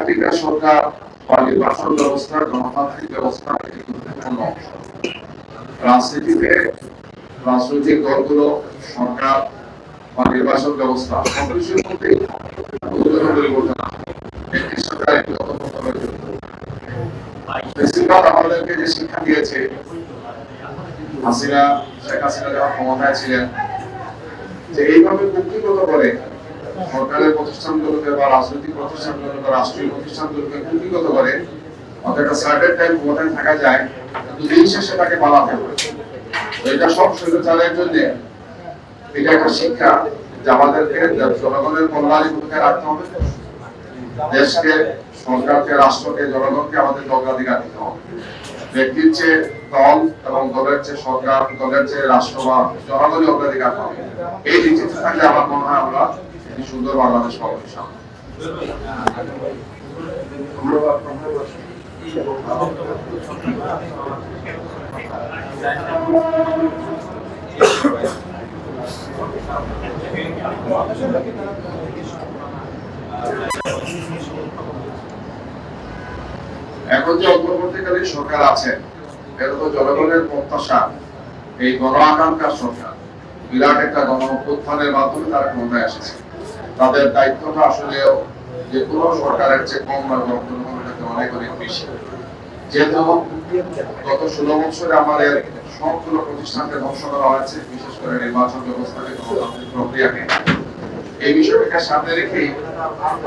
Caretaker সরকার বা নির্বাচন ব্যবস্থা গণতান্ত্রিক ব্যবস্থা একটি গুরুত্বপূর্ণ অংশ। রাজনীতিতে রাজনৈতিক দলগুলো সরকার বা নির্বাচন ব্যবস্থা সবকিছুর মধ্যেই পরিবর্তন আমাদেরকে যে শিক্ষা দিয়েছে, শেখ হাসিনা যখন ক্ষমতায় ছিলেন, যে এইভাবে কুক্ষিগত করে সরকারের প্রতিষ্ঠানগুলোকে বা রাজনৈতিক প্রতিষ্ঠানগুলোকে বা রাষ্ট্রীয় প্রতিষ্ঠানগুলোকে কুক্ষিগত করে একটা সার্টেন টাইম ক্ষমতায় থাকা যায়, কিন্তু দিন শেষে তাকে পালাতে হবে। এটা সব স্বৈরাচারের জন্য এটা একটা শিক্ষা যে আমাদেরকে জনগণের কল্যাণের ভূমিকা রাখতে হবে, দেশকে, সরকারকে, রাষ্ট্রকে, জনগণকে আমাদের অগ্রাধিকার দিতে হবে। ব্যক্তির চেয়ে দল এবং দলের চেয়ে সরকার, দলের চেয়ে রাষ্ট্র বা জনগণের অগ্রাধিকার হবে। এই নীতিতে থাকলে আমার মনে হয় আমরা একটি সুন্দর বাংলাদেশ পাবো ইনশাআল্লাহ। এখন যে অন্তর্বর্তীকালীন সরকার আছে, এটা তো জনগণের প্রত্যাশা, এই গণ আকাঙ্ক্ষার সরকার। বিরাট একটা গণ অভ্যুত্থানের মাধ্যমে তারা ক্ষমতায় এসেছে। তাদের দায়িত্বটা আসলে যে কোনো সরকারের চেয়ে কম না, জনগণের কাছে অনেক অনেক বেশি। যেহেতু গত 16 বছরে আমাদের সবগুলো প্রতিষ্ঠানকে ধ্বংস করা হয়েছে, বিশেষ করে নির্বাচন ব্যবস্থাকে, গণতান্ত্রিক প্রক্রিয়াকে, এই বিষয়টাকে সামনে রেখেই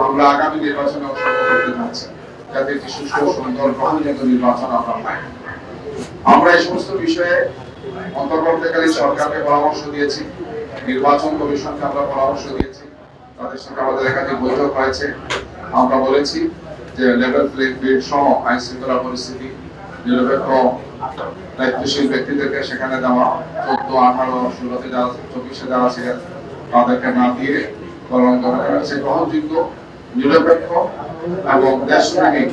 আমরা আগামী নির্বাচনে অংশগ্রহণ করতে যাচ্ছি, যাতে একটি সুষ্ঠু, সুন্দর, গ্রহণযোগ্য নির্বাচন আমরা পাই। আমরা এই সমস্ত বিষয়ে অন্তর্বর্তীকালীন সরকারকে পরামর্শ দিয়েছি, নির্বাচন কমিশনকে আমরা পরামর্শ দিয়েছি, তাদের সঙ্গে আমাদের একাধিক বৈঠক হয়েছে। আমরা বলেছি যে লেভেল প্লেইং ফিল্ড সহ আইন শৃঙ্খলা পরিস্থিতি, নিরপেক্ষ দায়িত্বশীল ব্যক্তিদেরকে সেখানে দেওয়া, 14, 18, 16-তে যারা, 24-এ যারা ছিলেন তাদেরকে না দিয়ে বরং গ্রহণযোগ্য, নিরপেক্ষ এবং দেশপ্রেমিক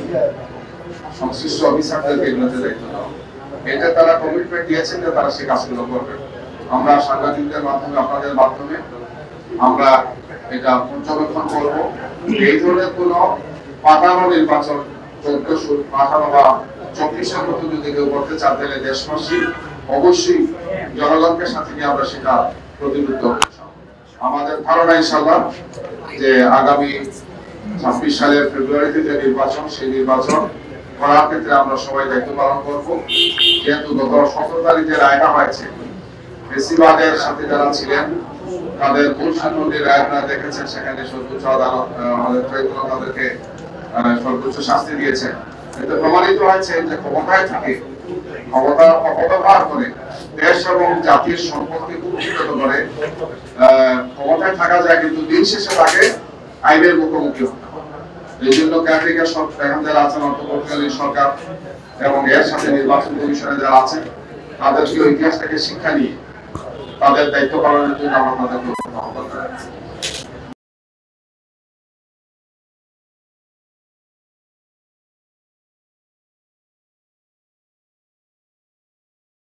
সংশ্লিষ্ট অফিসারদেরকে এগুলোতে দায়িত্ব দেওয়া। এটা তারা কমিটমেন্ট দিয়েছেন যে তারা সেই কাজগুলো করবে। আমরা সাংবাদিকদের মাধ্যমে, আপনাদের মাধ্যমে আমরা এটা পর্যবেক্ষণ করবো। এই ধরনের কোন পাতানো নির্বাচন 14 পাতানো বা 24-এর মতো যদি কেউ করতে চান, তাহলে দেশবাসী অবশ্যই জনগণকে সাথে নিয়ে আমরা সেটা প্রতিরোধ করব। আমাদের ধারণা ইনশাআল্লাহ যে আগামী 26 সালের ফেব্রুয়ারিতে যে নির্বাচন, সেই নির্বাচন করার ক্ষেত্রে আমরা সবাই দায়িত্ব পালন করবো। যেহেতু গত 17 তারিখে রায়টা হয়েছে, বেশিরভাগের সাথে যারা ছিলেন তাদের মূল সাংবাদিক রায় আপনারা দেখেছেন, সেখানে সর্বোচ্চ আদালত আমাদের ট্রাইব্যুনাল তাদেরকে সর্বোচ্চ শাস্তি দিয়েছে। এতে প্রমাণিত হয়েছে যে ক্ষমতায় থাকে, ক্ষমতা অপব্যবহার করে, দেশ এবং জাতির সম্পদকে কুক্ষিগত করে ক্ষমতায় থাকা যায়, কিন্তু দিন শেষে তাকে আইনের মুখোমুখি হতে হবে। এই জন্য কেয়ারটেকার সরকার এখন যারা আছেন, অন্তর্বর্তীকালীন সরকার এবং এর সাথে নির্বাচন কমিশনে যারা আছেন, তাদেরকে ইতিহাস থেকে শিক্ষা নিয়ে তাদের দায়িত্ব পালনের জন্য আমরা তাদেরকে